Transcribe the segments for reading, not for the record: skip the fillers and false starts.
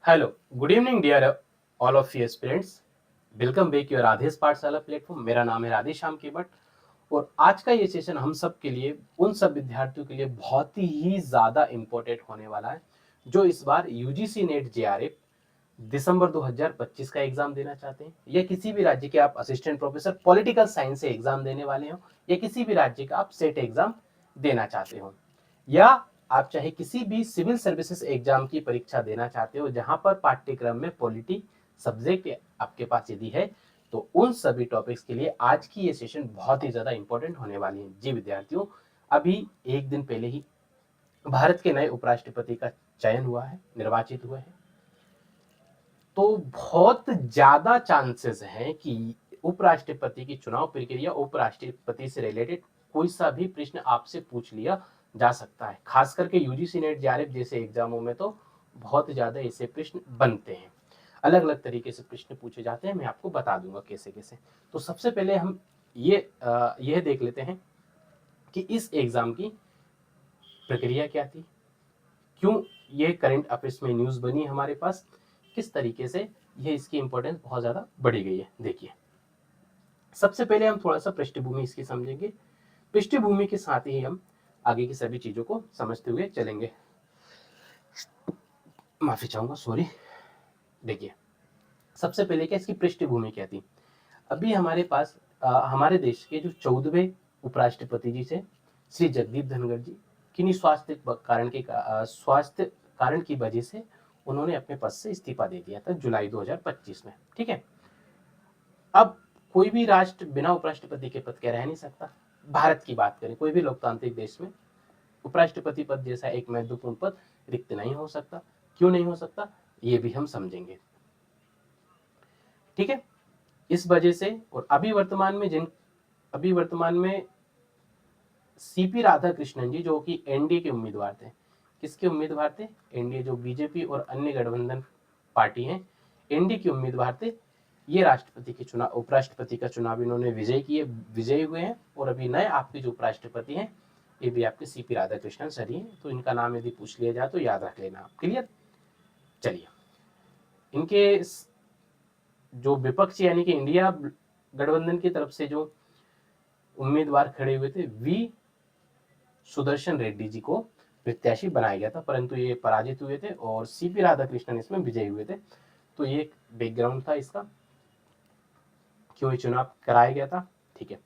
Hello, good evening dear all of you students. Welcome back your Radhesh Pathshala platform. मेरा नाम है राधेश्याम केवट और आज का ये सेशन हम सब के लिए, उन सब विद्यार्थियों के लिए बहुत ही ज़्यादा इम्पोर्टेंट होने वाला है जो इस बार यूजीसी नेट जेआरएफ दिसंबर 2025 का एग्जाम देना चाहते हैं, या किसी भी राज्य के आप असिस्टेंट प्रोफेसर पॉलिटिकल साइंस से एग्जाम देने वाले हो, या किसी भी राज्य का आप सेट एग्जाम देना चाहते हो, या आप चाहे किसी भी सिविल सर्विसेज एग्जाम की परीक्षा देना चाहते हो जहां पर पाठ्यक्रम में पॉलिटी सब्जेक्ट आपके पास यदि है, तो उन सभी टॉपिक्स के लिए आज की ये सेशन बहुत ही ज्यादा इंपॉर्टेंट होने वाली है। जी विद्यार्थियों, अभी एक दिन पहले ही भारत के नए उपराष्ट्रपति का चयन हुआ है, निर्वाचित हुए हैं। तो बहुत ज्यादा चांसेस हैं कि उपराष्ट्रपति की चुनाव प्रक्रिया, उपराष्ट्रपति से रिलेटेड कोई सा भी प्रश्न आपसे पूछ लिया जा सकता है। खास करके यूजीसी नेट जेआरएफ जैसे एग्जामों में तो बहुत ज्यादा ऐसे प्रश्न बनते हैं, अलग अलग तरीके से प्रश्न पूछे जाते हैं। मैं आपको बता दूंगा कैसे कैसे। तो सबसे पहले हम यह देख लेते हैं कि इस एग्जाम की प्रक्रिया क्या थी, क्यों ये करंट अफेयर्स में न्यूज बनी हमारे पास, किस तरीके से ये इसकी इंपॉर्टेंस बहुत ज्यादा बढ़ी गई है। देखिए, सबसे पहले हम थोड़ा सा पृष्ठभूमि इसकी समझेंगे। पृष्ठभूमि के साथ ही हम आगे की सभी चीजों को समझते हुए चलेंगे। माफी चाहूंगा, सॉरी। देखिए, सबसे पहले क्या इसकी पृष्ठभूमि क्या थी। अभी हमारे पास हमारे देश के जो 14वें उपराष्ट्रपति जी थे, श्री जगदीप धनखड़ जी, किन्हीं स्वास्थ्य कारण की वजह से उन्होंने अपने पद से इस्तीफा दे दिया था जुलाई 2025 में। ठीक है, अब कोई भी राष्ट्र बिना उपराष्ट्रपति के पद के रह नहीं सकता। भारत की बात करें, कोई भी लोकतांत्रिक देश में उपराष्ट्रपति पद जैसा एक महत्वपूर्ण पद रिक्त नहीं हो सकता। क्यों नहीं हो सकता, ये भी हम समझेंगे। ठीक है, इस वजह से, और अभी वर्तमान में सीपी राधाकृष्णन जी, जो कि एनडीए के उम्मीदवार थे। किसके उम्मीदवार थे? एनडीए, जो बीजेपी और अन्य गठबंधन पार्टी हैं, एनडीए के उम्मीदवार थे। ये उपराष्ट्रपति का चुनाव इन्होंने विजयी हुए हैं। और अभी नए आपके जो उपराष्ट्रपति हैं, ये भी आपके सीपी राधाकृष्णन सर ही हैं। तो इनका नाम यदि पूछ लिया जाए तो याद रख लेना आप। क्लियर? चलिए, इनके जो विपक्ष यानी कि इंडिया गठबंधन की तरफ से जो उम्मीदवार खड़े हुए थे, वी सुदर्शन रेड्डी जी को प्रत्याशी बनाया गया था, परंतु ये पराजित हुए थे और सीपी राधाकृष्णन इसमें विजयी हुए थे। तो ये एक बैकग्राउंड था इसका, क्यों ये चुनाव कराया गया था। ठीक है,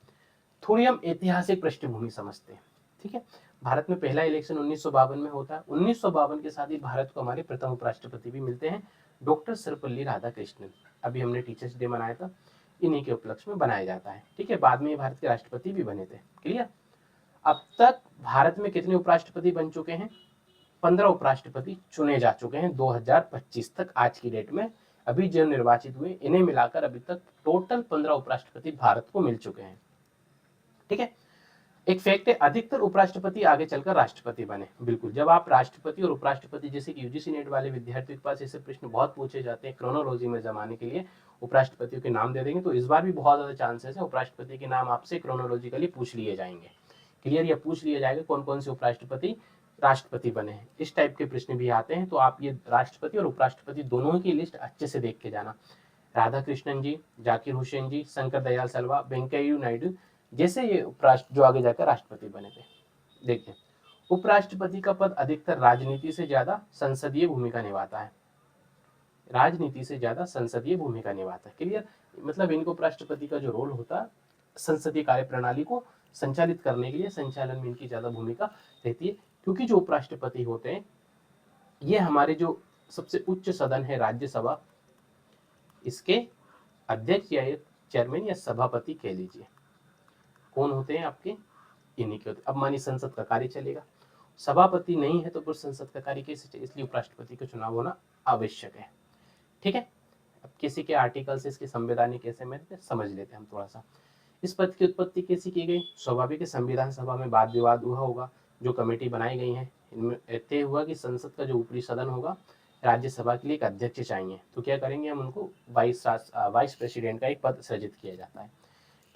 थोड़ी हम ऐतिहासिक पृष्ठभूमि समझते हैं। ठीक है, भारत में पहला इलेक्शन 1952 में होता है। 1952 के साथ ही भारत को हमारे प्रथम उपराष्ट्रपति भी मिलते हैं, डॉक्टर सर्वपल्ली राधाकृष्णन। अभी हमने टीचर्स डे मनाया था, इन्हीं के उपलक्ष्य में बनाया जाता है। ठीक है, बाद में ये भारत के राष्ट्रपति भी बने थे। क्लियर? अब तक भारत में कितने उपराष्ट्रपति बन चुके हैं? 15 उपराष्ट्रपति चुने जा चुके हैं 2025 तक। आज की डेट में अभी जो निर्वाचित हुए, इन्हें मिलाकर अभी तक टोटल 15 उपराष्ट्रपति भारत को मिल चुके हैं। ठीक है, एक फैक्ट है, अधिकतर उपराष्ट्रपति आगे चलकर राष्ट्रपति बने। बिल्कुल, जब आप राष्ट्रपति और उपराष्ट्रपति, जैसे कि यूजीसी नेट वाले विद्यार्थियों के पास ऐसे प्रश्न बहुत पूछे जाते हैं क्रोनोलॉजी में जमाने के लिए, उपराष्ट्रपतियों के नाम दे देंगे, तो इस बार भी बहुत ज्यादा चांसेस है उपराष्ट्रपति के नाम आपसे क्रोनोलॉजिकली पूछ लिए जाएंगे। क्लियर? या पूछ लिया जाएगा कौन कौन से उपराष्ट्रपति राष्ट्रपति बने हैं, इस टाइप के प्रश्न भी आते हैं। तो आप ये राष्ट्रपति और उपराष्ट्रपति दोनों की लिस्ट अच्छे से देख के जाना। राधाकृष्णन जी, जाकिर हुसैन जी, शंकर दयाल सलवा, वेंकैया नायडू जैसे ये उपराष्ट्र जो आगे जाकर राष्ट्रपति बने थे। देखिए, उपराष्ट्रपति का पद अधिकतर राजनीति से ज्यादा संसदीय भूमिका निभाता है। राजनीति से ज्यादा संसदीय भूमिका निभाता है। क्लियर? मतलब इनको उपराष्ट्रपति का जो रोल होता है, संसदीय कार्य प्रणाली को संचालित करने के लिए, संचालन में इनकी ज्यादा भूमिका रहती है। क्योंकि जो उपराष्ट्रपति होते हैं, ये हमारे जो सबसे उच्च सदन है राज्यसभा, इसके अध्यक्ष या चेयरमैन या सभापति कह लीजिए, कौन होते हैं आपके? इन्हीं के होते। अब मानिए संसद का कार्य चलेगा, सभापति नहीं है तो फिर संसद का कार्य कैसे चलेगा? इसलिए उपराष्ट्रपति का चुनाव होना आवश्यक है। ठीक है, अब किसी के आर्टिकल से इसके संवैधानिक कैसे में समझ लेते हैं हम थोड़ा सा। इस पद की उत्पत्ति कैसी की गई? स्वाभाविक है, संविधान सभा में वाद विवाद हुआ होगा, जो कमेटी बनाई गई है, इनमें तय हुआ कि संसद का जो ऊपरी सदन होगा, राज्यसभा के लिए एक अध्यक्ष चाहिए। तो क्या करेंगे हम, उनको वाइस प्रेसिडेंट का एक पद सृजित किया जाता है।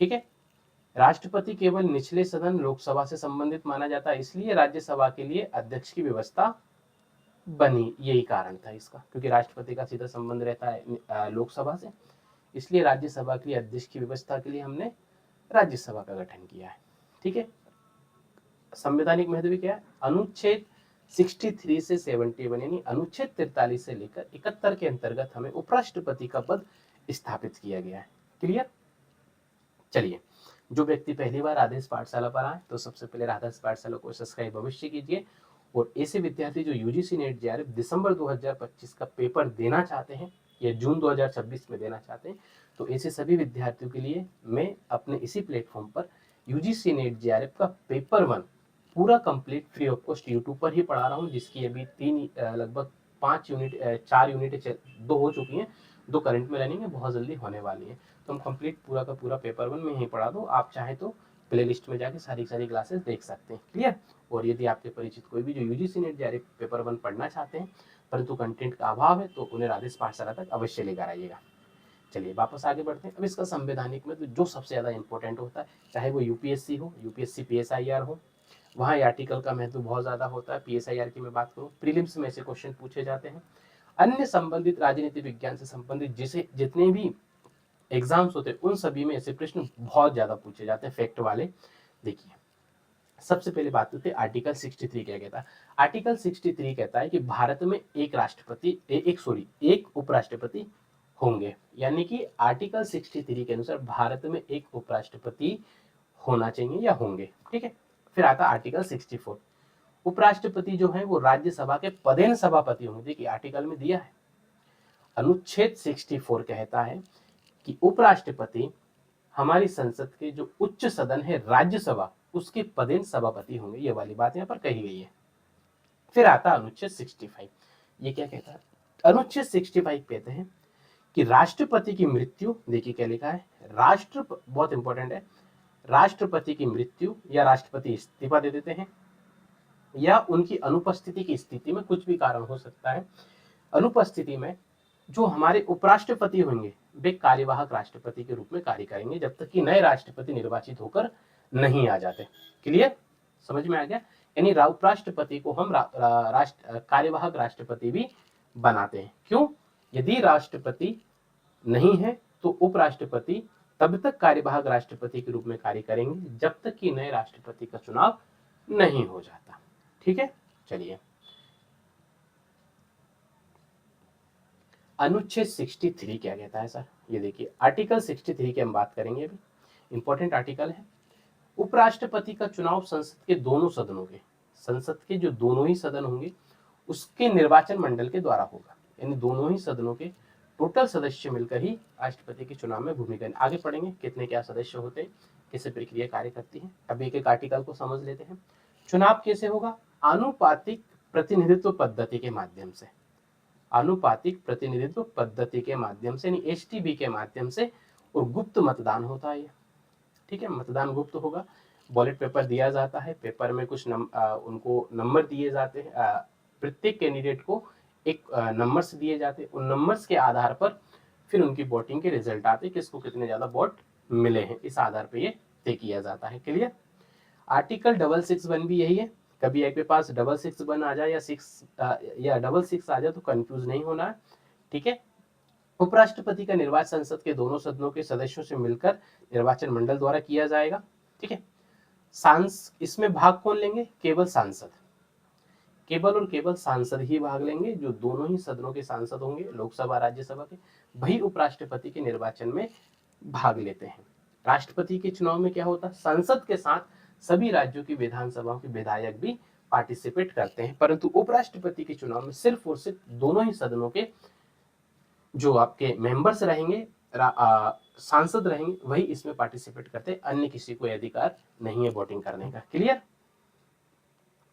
ठीक है, राष्ट्रपति केवल निचले सदन लोकसभा से संबंधित माना जाता है, इसलिए राज्यसभा के लिए अध्यक्ष की व्यवस्था बनी, यही कारण था इसका, क्योंकि राष्ट्रपति का सीधा संबंध रहता है लोकसभा से, इसलिए राज्यसभा के लिए अध्यक्ष की व्यवस्था के लिए हमने राज्यसभा का गठन किया है। ठीक है, संवैधानिक महत्व भी क्या है, अनुच्छेद 63 से 71 यानी अनुच्छेद 43 से लेकर 71 के अंतर्गत हमें उपराष्ट्रपति का पद स्थापित किया गया है। क्लियर? चलिए, जो व्यक्ति पहली बार आदेश पाठशाला पर आए तो सबसे पहले आदेश पाठशाला को सब्सक्राइब अवश्य कीजिए, और ऐसे विद्यार्थी जो यूजीसी नेट जेआरएफ दिसंबर 2025 का पेपर देना चाहते हैं या जून 2026 में देना चाहते हैं, तो ऐसे सभी विद्यार्थियों के लिए मैं अपने इसी प्लेटफॉर्म पर यूजीसी नेट जेआरएफ का पेपर 1 पूरा complete free of cost YouTube पर ही पढ़ा रहा हूँ, जिसकी अभी लगभग 5 यूनिट 4 यूनिट 2 हो चुकी हैं, 2 करंट में रनिंग है, बहुत जल्दी होने वाली है। तो हम कंप्लीट पूरा का पूरा पेपर 1 में यहीं पढ़ा दो, आप चाहे तो प्ले लिस्ट में जाके सारी क्लासेस देख सकते हैं। क्लियर? और यदि आपके परिचित कोई भी जो यूजीसी नेट जेआरएफ पेपर 1 पढ़ना चाहते हैं परंतु कंटेंट का अभाव है, तो उन्हें राजेश पाठशाला तक अवश्य लेकर आइएगा। चलिए वापस आगे बढ़ते हैं। अब इसका संवैधानिक में तो जो सबसे ज्यादा इंपॉर्टेंट होता है, चाहे वो यूपीएससी हो, यूपीएससी पीएसआईआर हो, वहाँ आर्टिकल का महत्व बहुत ज्यादा होता है। पीएसआईआर की मैं बात करूँ, प्रीलिम्स में ऐसे क्वेश्चन पूछे जाते हैं। अन्य संबंधित राजनीति विज्ञान से संबंधित जितने भी एग्जाम्स होते हैं उन सभी में ऐसे प्रश्न बहुत ज्यादा पूछे जाते हैं, फैक्ट वाले। देखिए, सबसे पहले बात करते हैं आर्टिकल 63 क्या कहता है। आर्टिकल 63 कहता है कि भारत में एक राष्ट्रपति एक उपराष्ट्रपति होंगे, यानी कि आर्टिकल 63 के अनुसार भारत में एक उपराष्ट्रपति होना चाहिए या होंगे। ठीक है, फिर आता आर्टिकल 64, उपराष्ट्रपति जो है वो राज्यसभा के पदेन सभापति होंगे। देखिए आर्टिकल में दिया है, अनुच्छेद 64 कहता है कि उपराष्ट्रपति हमारी संसद के जो उच्च सदन है राज्यसभा, उसके पदेन सभापति होंगे, ये वाली बात यहाँ पर कही गई है। फिर आता अनुच्छेद 65, ये क्या कहता है, अनुच्छेद 65 कहते हैं कि राष्ट्रपति की मृत्यु, देखिए क्या लिखा है, बहुत इंपॉर्टेंट है, राष्ट्रपति की मृत्यु या राष्ट्रपति इस्तीफा दे देते हैं या उनकी अनुपस्थिति की स्थिति में, कुछ भी कारण हो सकता है, अनुपस्थिति में जो हमारे उपराष्ट्रपति होंगे वे कार्यवाहक राष्ट्रपति के रूप में कार्य करेंगे जब तक कि नए राष्ट्रपति निर्वाचित होकर नहीं आ जाते। क्लियर? समझ में आ गया? यानी उपराष्ट्रपति को हम कार्यवाहक राष्ट्रपति भी बनाते हैं। क्यों? यदि राष्ट्रपति नहीं है तो उपराष्ट्रपति तब तक कार्यवाहक राष्ट्रपति के रूप में कार्य करेंगे जब तक कि नए राष्ट्रपति का चुनाव नहीं हो जाता। ठीक है, चलिए अनुच्छेद 63 क्या कहता है सर, ये देखिए आर्टिकल 63 की हम बात करेंगे, अभी इंपॉर्टेंट आर्टिकल है। उपराष्ट्रपति का चुनाव संसद के दोनों सदनों के, संसद के जो दोनों ही सदन होंगे उसके निर्वाचन मंडल के द्वारा होगा, यानी दोनों ही सदनों के टोटल सदस्य मिलकर ही राष्ट्रपति के चुनाव में भूमिका। आगे पढ़ेंगे कितने क्या सदस्य होते हैं, कैसे प्रक्रिया कार्य करती है। अब एक एक आर्टिकल को समझ लेते हैं। चुनाव कैसे होगा? आनुपातिक प्रतिनिधित्व पद्धति के माध्यम से, आनुपातिक प्रतिनिधित्व पद्धति के माध्यम से, यानी एसटीबी के माध्यम से, और गुप्त मतदान होता है। ठीक है, मतदान गुप्त होगा, बॉलेट पेपर दिया जाता है, पेपर में कुछ उनको नंबर दिए जाते हैं, प्रत्येक कैंडिडेट को एक नंबर्स दिए जाते हैं, उन नंबर्स के आधार पर फिर उनकी वोटिंग के रिजल्ट आते हैं, किसको कितने ज्यादा वोट मिले हैं, इस आधार पर ये तय किया जाता है। क्लियर? आर्टिकल 661 भी यही है, कभी आपके पास 661 आ जाए या 666 आ जाए तो कंफ्यूज नहीं होना है। ठीक है, उपराष्ट्रपति का निर्वाचन संसद के दोनों सदनों के सदस्यों से मिलकर निर्वाचन मंडल द्वारा किया जाएगा। ठीक है, इसमें भाग कौन लेंगे? केवल सांसद, केवल और केवल सांसद ही भाग लेंगे, जो दोनों ही सदनों के सांसद होंगे, लोकसभा राज्यसभा के, वही उपराष्ट्रपति के निर्वाचन में भाग लेते हैं। राष्ट्रपति के चुनाव में क्या होता है? संसद के साथ सभी राज्यों की विधानसभाओं के विधायक भी पार्टिसिपेट करते हैं, परंतु उपराष्ट्रपति के चुनाव में सिर्फ और सिर्फ दोनों ही सदनों के जो आपके मेंबर्स रहेंगे, सांसद रहेंगे, वही इसमें पार्टिसिपेट करते हैं, अन्य किसी को अधिकार नहीं है वोटिंग करने का। क्लियर?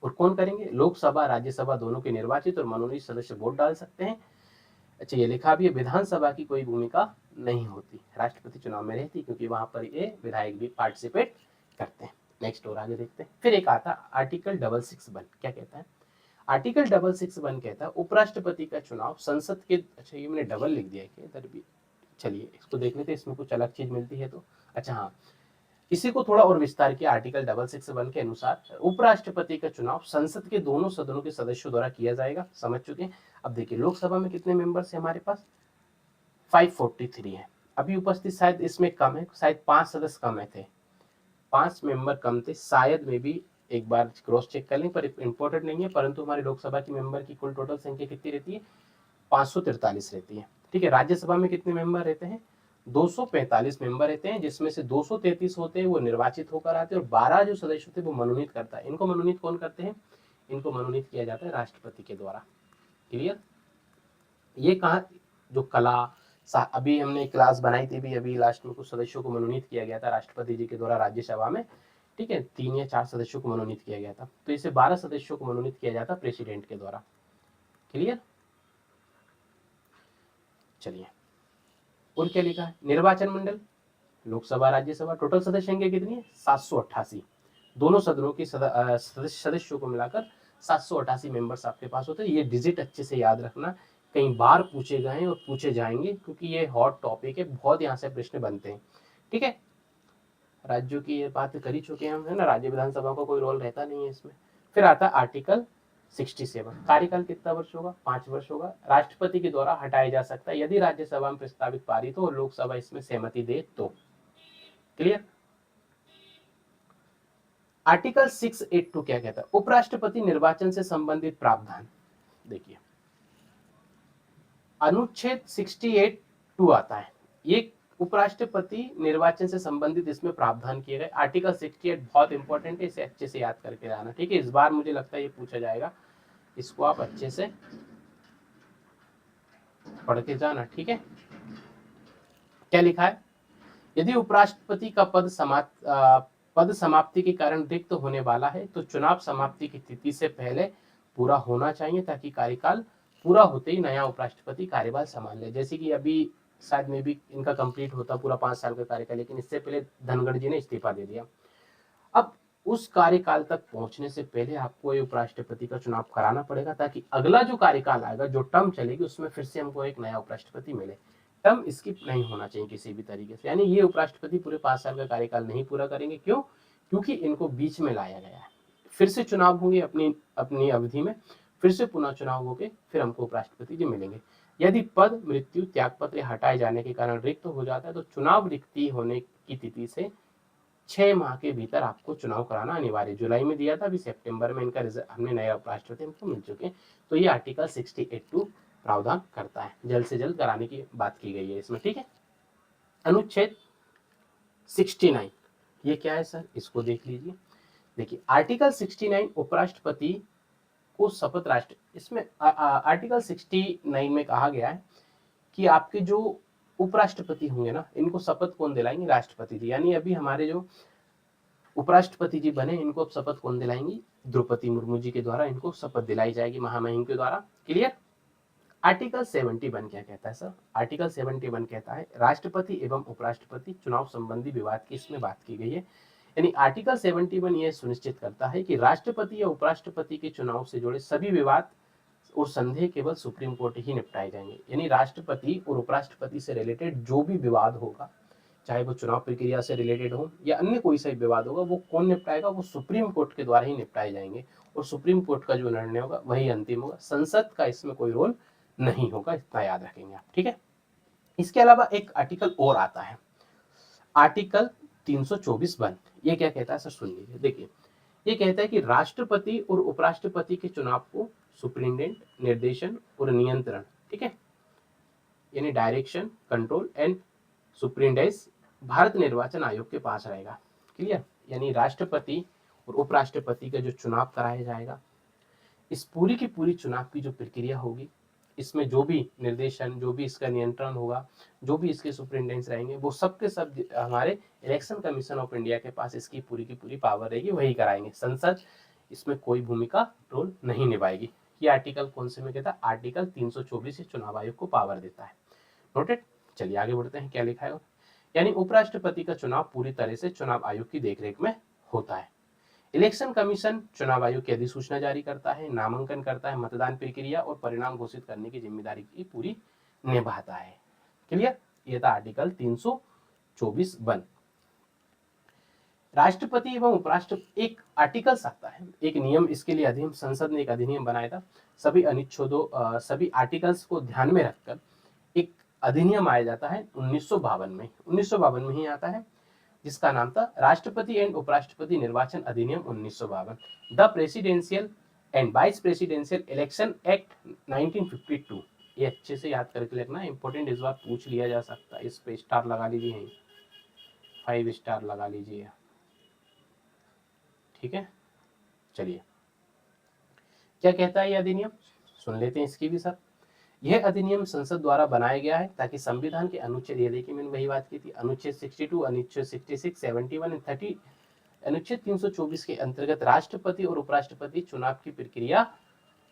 और कौन करेंगे? लोकसभा राज्यसभा दोनों के निर्वाचित और मनोनीत सदस्य वोट डाल सकते हैं। अच्छा, ये लिखा भी है, विधानसभा की कोई भूमिका नहीं होती, राष्ट्रपति चुनाव में रहती, क्योंकि वहां पर ये विधायक भी पार्टिसिपेट करते हैं। नेक्स्ट और आगे देखते हैं। फिर एक आता आर्टिकल 661, क्या कहता है? आर्टिकल 661 कहता है उपराष्ट्रपति का चुनाव संसद के, अच्छा ये मैंने डबल लिख दिया है इधर भी, चलिए इसको देख लेते हैं, इसमें कुछ अलग चीज मिलती है तो। अच्छा हाँ, इसी को थोड़ा और विस्तार किया आर्टिकल 661 के अनुसार उपराष्ट्रपति का चुनाव संसद के दोनों सदनों के सदस्यों द्वारा किया जाएगा। समझ चुके हैं। अब देखिए लोकसभा में कितने मेंबर्स है हमारे पास, 543 है। अभी उपस्थित शायद इसमें कम है, शायद 5 सदस्य कम है थे, 5 मेंबर कम थे शायद, में भी एक बार क्रॉस चेक कर लें, पर इंपॉर्टेंट नहीं है। परंतु हमारी लोकसभा की मेंबर की कुल टोटल संख्या कितनी रहती है, 543 रहती है। ठीक है। राज्यसभा में कितने मेंबर रहते हैं, 245 मेंबर रहते हैं, जिसमें से 233 होते हैं वो निर्वाचित होकर आते हैं और 12 जो सदस्य होते हैं वो मनोनीत करता है। इनको मनोनीत कौन करते हैं, इनको मनोनीत किया जाता है राष्ट्रपति के द्वारा। क्लियर। ये कहा जो कला अभी हमने क्लास बनाई थी भी, अभी लास्ट में कुछ सदस्यों को मनोनीत किया गया था राष्ट्रपति जी के द्वारा राज्यसभा में। ठीक है। 3 या 4 सदस्यों को मनोनीत किया गया था, तो इसे 12 सदस्यों को मनोनीत किया जाता प्रेसिडेंट के द्वारा। क्लियर। चलिए और क्या लिखा है, निर्वाचन मंडल लोकसभा राज्यसभा टोटल सदस्य संख्या कितनी है, 788। दोनों सदनों की सदस्यों को मिलाकर 788 मेंबर्स आपके पास होते हैं। ये डिजिट अच्छे से याद रखना, कई बार पूछे गए हैं और पूछे जाएंगे, क्योंकि ये हॉट टॉपिक है, बहुत यहाँ से प्रश्न बनते हैं। ठीक है। राज्यों की ये बात कर ही चुके हैं हम, है ना, राज्य विधानसभा का कोई रोल रहता नहीं है इसमें। फिर आता है आर्टिकल 67। कार्यकाल कितना वर्ष होगा, 5 वर्ष होगा। राष्ट्रपति के द्वारा हटाया जा सकता है यदि राज्यसभा में प्रस्तावित पारित हो और लोकसभा इसमें सहमति दे तो। क्लियर। आर्टिकल 682 क्या कहता है, उपराष्ट्रपति निर्वाचन से संबंधित प्रावधान। देखिए अनुच्छेद 68(2) आता है, ये उपराष्ट्रपति निर्वाचन से संबंधित इसमें प्रावधान किए गए। आर्टिकल 68 बहुत इंपॉर्टेंट है, इसे अच्छे से याद करके रहना। ठीक है। इस बार मुझे लगता है ये पूछा जाएगा, इसको आप अच्छे से पढ़ के जाना। ठीक है। क्या लिखा है, यदि उपराष्ट्रपति का पद समाप्ति के कारण रिक्त होने वाला है तो चुनाव समाप्ति की तिथि से पहले पूरा होना चाहिए, ताकि कार्यकाल पूरा होते ही नया उपराष्ट्रपति कार्यभार संभाल ले। जैसे कि अभी शायद में भी इनका कंप्लीट होता पूरा 5 साल का कार्यकाल, लेकिन इससे पहले धनखड़ जी ने इस्तीफा दे दिया। अब उस कार्यकाल तक पहुंचने से पहले आपको ये उपराष्ट्रपति का चुनाव कराना पड़ेगा, ताकि अगला जो कार्यकाल आएगा, जो टर्म चलेगी, उसमें फिर से हमको एक नया उपराष्ट्रपति मिले। टर्म स्किप नहीं होना चाहिए किसी भी तरीके से, यानी ये उपराष्ट्रपति पूरे 5 साल का कार्यकाल नहीं पूरा करेंगे। क्यों, क्योंकि इनको बीच में लाया गया है। फिर से चुनाव होंगे अपनी अपनी अवधि में, फिर से पुनः चुनाव होंगे, फिर हमको उपराष्ट्रपति जी मिलेंगे। यदि पद, मृत्यु, त्यागपत्र हटाए जाने के कारण रिक्त हो जाता है तो चुनाव रिक्ति होने की तिथि से 6 माह के भीतर आपको चुनाव कराना अनिवार्य। जुलाई में दिया था, अभी सितंबर में इनका हमने नया उपराष्ट्रपति हमको मिल चुके हैं। तो ये आर्टिकल 68(2) प्रावधान करता है, जल्द से जल्द कराने की बात की गई है इसमें। ठीक है। अनुच्छेद 69 ये क्या है सर, इसको देख लीजिए। देखिए आर्टिकल 69 उपराष्ट्रपति को शपथ राष्ट्र, इसमें आर्टिकल 69 में कहा गया है कि आपके जो उपराष्ट्रपति होंगे ना, इनको शपथ कौन दिलाएंगे, राष्ट्रपति जी। यानी अभी हमारे जो उपराष्ट्रपति जी बने, इनको अब शपथ कौन दिलाएंगी, द्रौपदी मुर्मू जी के द्वारा इनको शपथ दिलाई जाएगी महामहिम के द्वारा। क्लियर। आर्टिकल 71 क्या कहता है सर, आर्टिकल 71 कहता है राष्ट्रपति एवं उपराष्ट्रपति चुनाव संबंधी विवाद की इसमें बात की गई है। यानी आर्टिकल 71 यह सुनिश्चित करता है कि राष्ट्रपति या उपराष्ट्रपति के चुनाव से जुड़े सभी विवाद और संदेह केवल सुप्रीम कोर्ट ही निपटाए जाएंगे। यानी राष्ट्रपति और उपराष्ट्रपति से रिलेटेड जो भी विवाद होगा, चाहे वो चुनाव प्रक्रिया से रिलेटेड हो या अन्य कोई सा विवाद होगा, वो कौन निपटाएगा, वो सुप्रीम कोर्ट के द्वारा ही निपटाए जाएंगे। और सुप्रीम कोर्ट का जो निर्णय होगा वही अंतिम होगा, संसद का इसमें कोई रोल नहीं होगा, इतना याद रखेंगे आप। ठीक है। इसके अलावा एक आर्टिकल और आता है, आर्टिकल 324(1). ये क्या कहता है सर, सुन लीजिए। देखिए ये कहता है कि राष्ट्रपति और उपराष्ट्रपति के चुनाव को सुप्रीटेंडेंट, निर्देशन और नियंत्रण, ठीक है, यानी डायरेक्शन, कंट्रोल एंड सुप्रीटेंडेंस भारत निर्वाचन आयोग के पास रहेगा। क्लियर। यानी राष्ट्रपति और उपराष्ट्रपति का जो चुनाव कराया जाएगा, इस पूरी की पूरी चुनाव की जो प्रक्रिया होगी, इसमें जो भी निर्देशन, जो भी इसका नियंत्रण होगा, जो भी इसके सुप्रिंटेंडेंट्स रहेंगे, वो सब के सब हमारे इलेक्शन कमीशन ऑफ इंडिया के पास इसकी पूरी की पूरी पावर रहेगी, वही कराएंगे। संसद इसमें कोई भूमिका रोल नहीं निभाएगी। ये आर्टिकल कौन से में कहता है, आर्टिकल 324 से चुनाव आयोग को पावर देता है। नोटेड। चलिए आगे बढ़ते हैं, क्या लिखा है। यानी उपराष्ट्रपति का चुनाव पूरी तरह से चुनाव आयोग की देखरेख में होता है। इलेक्शन कमीशन चुनाव आयोग की अधिसूचना जारी करता है, नामांकन करता है, मतदान प्रक्रिया और परिणाम घोषित करने की जिम्मेदारी की पूरी निभाता है। क्लियर। ये था आर्टिकल 324(1). राष्ट्रपति एवं उपराष्ट्रपति एक आर्टिकल्स आता है, एक नियम इसके लिए अधिनियम, संसद ने एक अधिनियम बनाया था, सभी अनुच्छेदों सभी आर्टिकल्स को ध्यान में रखकर एक अधिनियम आया जाता है 1952 में ही आता है, जिसका नाम था राष्ट्रपति एंड उपराष्ट्रपति निर्वाचन अधिनियम 1952, the presidential and vice presidential election act 1952। ये अच्छे से याद करके लिखना, इंपॉर्टेंट, इस बार पूछ लिया जा सकता है। इस पे स्टार लगा लीजिए, 5 स्टार लगा लीजिए, ठीक है। चलिए, क्या कहता है यह अधिनियम, सुन लेते हैं इसकी भी सर। यह अधिनियम संसद द्वारा बनाया गया है ताकि संविधान के अनुच्छेद, ये देखिए मैंने वही बात की थी, अनुच्छेद 62, अनुच्छेद 66, 71 एंड 30, अनुच्छेद 324 के अंतर्गत राष्ट्रपति और उपराष्ट्रपति चुनाव की प्रक्रिया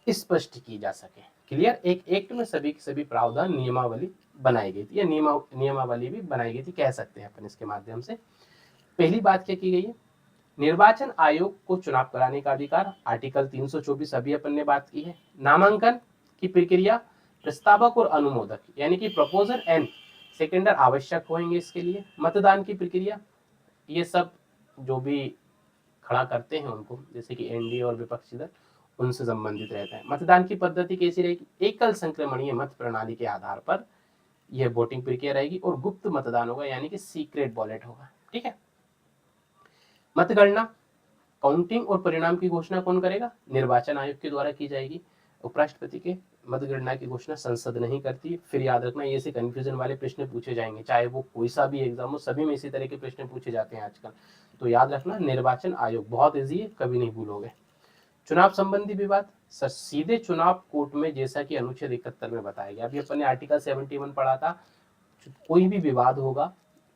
स्पष्ट की जा सके। क्लियर, एक एक्ट में सभी की सभी प्रावधान नियमावली बनाई गई थी, या नियमावली भी बनाई गई थी, कह सकते हैं अपन इसके माध्यम से। पहली बात क्या की गई है, निर्वाचन आयोग को चुनाव कराने का अधिकार, आर्टिकल 324 अभी अपन ने बात की है। नामांकन की प्रक्रिया, प्रस्तावक और अनुमोदक यानी कि प्रपोजर एंड सेकेंडर आवश्यक होंगे इसके लिए। मतदान की प्रक्रिया, ये सब जो भी खड़ा करते हैं उनको, जैसे कि एनडीए और विपक्षी दल, उनसे संबंधित रहता है। मतदान की पद्धति कैसी रहेगी, एकल संक्रमणीय मत प्रणाली के आधार पर यह वोटिंग प्रक्रिया रहेगी और गुप्त मतदान होगा, यानी कि सीक्रेट बॉलेट होगा, ठीक है। मतगणना, काउंटिंग और परिणाम की घोषणा कौन करेगा, निर्वाचन आयोग के द्वारा की जाएगी। उपराष्ट्रपति के मतगणना की घोषणा संसद नहीं करती। फिर याद रखना, ये से कंफ्यूजन वाले प्रश्न पूछे जाएंगे, चाहे वो कोई सा भी एग्जाम हो, सभी में इसी तरह के प्रश्न पूछे जाते हैं आजकल, तो याद रखना निर्वाचन आयोग, बहुत इजी है, कभी नहीं भूलोगे। चुनाव संबंधी विवाद, सर सीधे चुनाव कोर्ट में, जैसा कि अनुच्छेद 71 में बताया गया। अभी अपन ने आर्टिकल 71 पढ़ा था, कोई भी विवाद होगा,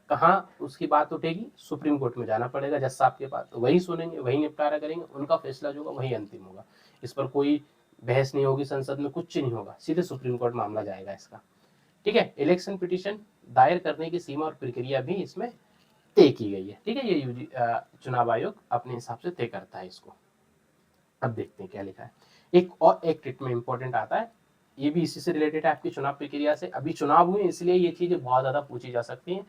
कहाँ उसकी बात उठेगी, सुप्रीम कोर्ट में जाना पड़ेगा, जज साहब के पास, तो वही सुनेंगे, वही निपटारा करेंगे, उनका फैसला जो होगा वही अंतिम होगा। इस पर कोई बहस नहीं होगी, संसद में कुछ नहीं होगा, सीधे सुप्रीम कोर्ट मामला जाएगा इसका, ठीक है। इलेक्शन पिटीशन दायर करने की सीमा और प्रक्रिया भी इसमें तय की गई है, ठीक है। ये चुनाव आयोग अपने हिसाब से तय करता है इसको। अब देखते हैं क्या लिखा है। एक और एक ट्रीटमेंट इंपॉर्टेंट आता है, ये भी इसी से रिलेटेड है आपकी चुनाव प्रक्रिया से। अभी चुनाव हुए इसलिए ये चीजें बहुत ज्यादा पूछी जा सकती हैं,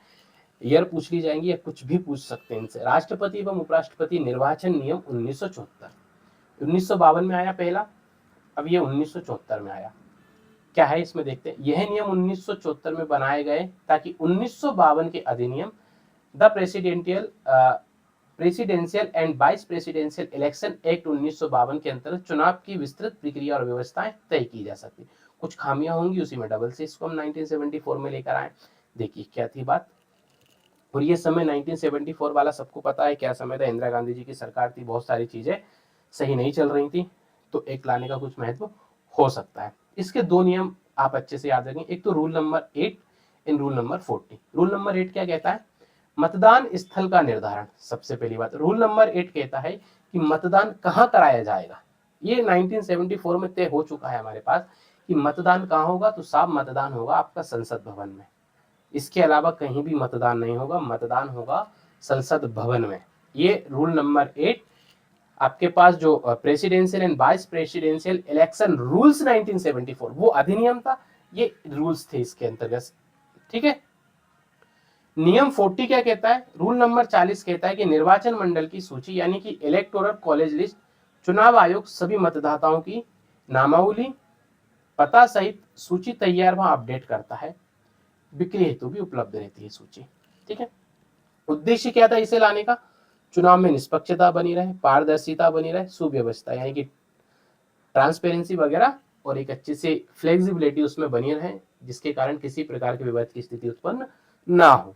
ईयर पूछ ली जाएंगी या कुछ भी पूछ सकते हैं इनसे। राष्ट्रपति एवं उपराष्ट्रपति निर्वाचन नियम 1974, 1952 में आया पहला, अब ये 1974 में आया। क्या है इसमें देखते हैं। यह नियम 1974 में बनाए गए ताकि 1952 के अधिनियम the presidential and vice presidential election act 1952 के अंतर्गत चुनाव की विस्तृत प्रक्रिया और व्यवस्थाएं तय की जा सकती। कुछ खामियां होंगी उसी में डबल से इसको हम 1974 में लेकर आए। देखिए क्या थी बात, और ये समय 1974 वाला सबको पता है क्या समय था, इंदिरा गांधी जी की सरकार थी, बहुत सारी चीजें सही नहीं चल रही थी, तो एक लाने का कुछ महत्व हो सकता है। इसके दो नियम आप अच्छे से याद रखें, एक तो rule number 8 in rule number 40। Rule number 8 क्या कहता है, मतदान स्थल का निर्धारण। सबसे पहली बात, रूल नंबर 8 कहता है कि मतदान कहाँ कराया जाएगा। ये 1974 में तय हो चुका है हमारे पास कि मतदान कहाँ होगा, तो साफ मतदान होगा आपका संसद भवन में, इसके अलावा कहीं भी मतदान नहीं होगा, मतदान होगा संसद भवन में। ये रूल नंबर 8 आपके पास जो presidential and vice presidential election rules 1974 वो अधिनियम था, ये रूल्स थे इसके अंतर्गत, ठीक है। नियम 40 क्या कहता है, रूल नंबर 40 कहता है कि निर्वाचन मंडल की सूची यानी कि इलेक्टोरल कॉलेज लिस्ट, चुनाव आयोग सभी मतदाताओं की नामावली पता सहित सूची तैयार वहां अपडेट करता है, बिक्री हेतु भी उपलब्ध रहती है सूची, ठीक है। उद्देश्य क्या था इसे लाने का, चुनाव में निष्पक्षता बनी रहे, पारदर्शिता बनी रहे, सुव्यवस्था यानी कि ट्रांसपेरेंसी वगैरह, और एक अच्छी से फ्लेक्सिबिलिटी उसमें बनी रहे, जिसके कारण किसी प्रकार के विवाद की स्थिति उत्पन्न ना हो,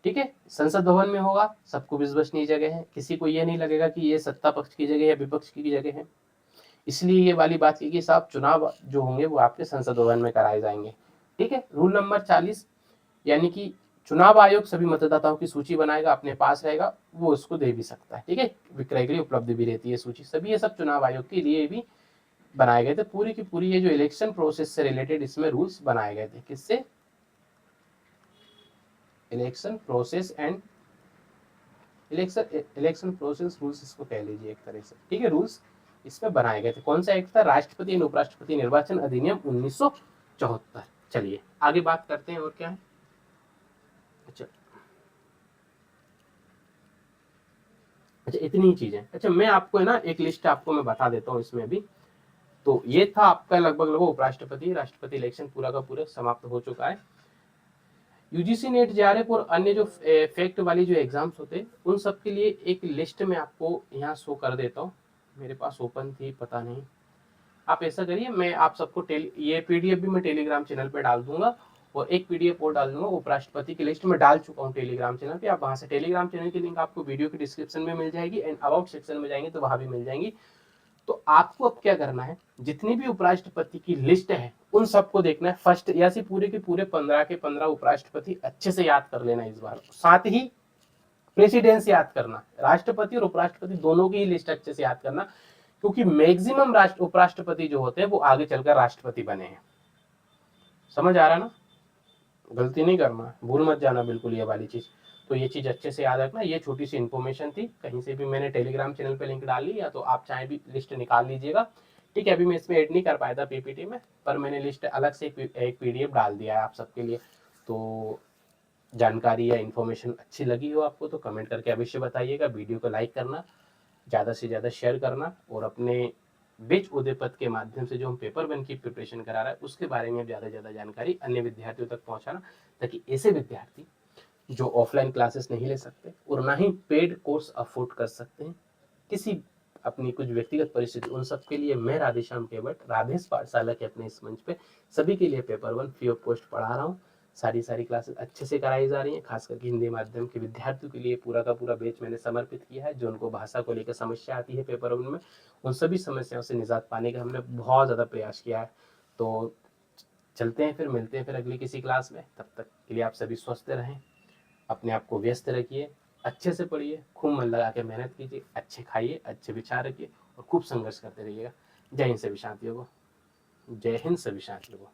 ठीक है। संसद भवन में होगा, सबको विश्वसनीय जगह है, किसी को ये नहीं लगेगा कि ये सत्ता पक्ष की जगह या विपक्ष की जगह है, इसलिए ये वाली बात की कि साहब चुनाव जो होंगे वो आपके संसद भवन में कराए जाएंगे, ठीक है। रूल नंबर 40 यानी कि चुनाव आयोग सभी मतदाताओं की सूची बनाएगा, अपने पास रहेगा, वो उसको दे भी सकता है, ठीक है, विक्रय के लिए उपलब्ध भी रहती है सूची, सभी ये सब चुनाव आयोग के लिए भी बनाए गए थे। पूरी की पूरी ये जो इलेक्शन प्रोसेस से रिलेटेड इसमें रूल्स बनाए गए थे, किससे, election process and election process rules इसको कह लीजिए एक तरह से, ठीक है। रूल्स इसमें बनाए गए थे। कौन सा एक्ट था, राष्ट्रपति एवं उपराष्ट्रपति निर्वाचन अधिनियम 1974। चलिए आगे बात करते हैं, और क्या है। अच्छा, अच्छा इतनी ही चीजें। अच्छा मैं आपको है ना एक लिस्ट आपको मैं बता देता हूँ इसमें भी। तो ये था आपका लगभग उपराष्ट्रपति राष्ट्रपति इलेक्शन पूरा का पूरा समाप्त हो चुका है। यूजीसी नेट जेआरएफ और अन्य जो फैक्ट वाली जो एग्जाम्स होते हैं उन सब के लिए एक लिस्ट में आपको यहाँ शो कर देता हूँ। मेरे पास ओपन थी पता नहीं। आप ऐसा करिए, मैं आप सबको ये पीडीएफ भी मैं टेलीग्राम चैनल पे डाल दूंगा और एक पीडीएफ और डाल दूंगा। उपराष्ट्रपति की लिस्ट में डाल चुका हूँ टेलीग्राम चैनल पे। आप वहां से टेलीग्राम चैनल की लिंक आपको वीडियो के डिस्क्रिप्शन में मिल जाएगी एंड अबाउट सेक्शन में जाएंगे तो वहां भी मिल जाएंगी। तो आपको अब क्या करना है, जितनी भी उपराष्ट्रपति की लिस्ट है उन सबको देखना है फर्स्ट, या से पूरे के पूरे 15 के 15 उपराष्ट्रपति अच्छे से याद कर लेना इस बार। साथ ही प्रेसिडेंस याद करना, राष्ट्रपति और उपराष्ट्रपति दोनों की ही लिस्ट अच्छे से याद करना, क्योंकि मैक्सिमम उपराष्ट्रपति जो होते हैं वो आगे चलकर राष्ट्रपति बने हैं। समझ आ रहा ना, गलती नहीं करना, भूल मत जाना बिल्कुल ये वाली चीज। तो ये चीज अच्छे से याद रखना। ये छोटी सी इन्फॉर्मेशन थी, कहीं से भी मैंने टेलीग्राम चैनल पे लिंक डाल ली, या तो आप चाहे भी लिस्ट निकाल लीजिएगा। ठीक है, अभी मैं इसमें ऐड नहीं कर पाया था पीपीटी में, पर मैंने लिस्ट अलग से एक पीडीएफ डाल दिया है आप सबके लिए। तो जानकारी या इन्फॉर्मेशन अच्छी लगी हो आपको तो कमेंट करके अवश्य बताइएगा। वीडियो को लाइक करना, ज़्यादा से ज़्यादा शेयर करना, और अपने बीच उदय पथ के माध्यम से जो हम पेपर 1 की प्रिपरेशन करा रहा है उसके बारे में ज़्यादा से ज़्यादा जानकारी अन्य विद्यार्थियों तक पहुंचाना, ताकि ऐसे विद्यार्थी जो ऑफलाइन क्लासेस नहीं ले सकते और ना ही पेड कोर्स अफोर्ड कर सकते हैं, किसी अपनी कुछ व्यक्तिगत परिस्थिति, उन सब के लिए मैं राधेश्याम केवट राधेश पाठशाला के अपने इस मंच पे सभी के लिए पेपर 1 फ्री ऑफ कॉस्ट पढ़ा रहा हूँ। सारी क्लासेस अच्छे से कराई जा रही हैं, खास करके हिंदी माध्यम के विद्यार्थियों के लिए पूरा का पूरा बैच मैंने समर्पित किया है। जो उनको भाषा को लेकर समस्या आती है पेपर 1 में, उन सभी समस्याओं से निजात पाने का हमने बहुत ज़्यादा प्रयास किया है। तो चलते हैं, फिर मिलते हैं फिर अगली किसी क्लास में। तब तक के लिए आप सभी स्वस्थ रहें, अपने आप को व्यस्त रखिए, अच्छे से पढ़िए, खूब मन लगा के मेहनत कीजिए, अच्छे खाइए, अच्छे विचार रखिए और खूब संघर्ष करते रहिएगा। जय हिंद सभी साथियों को, जय हिंद सभी साथियों को।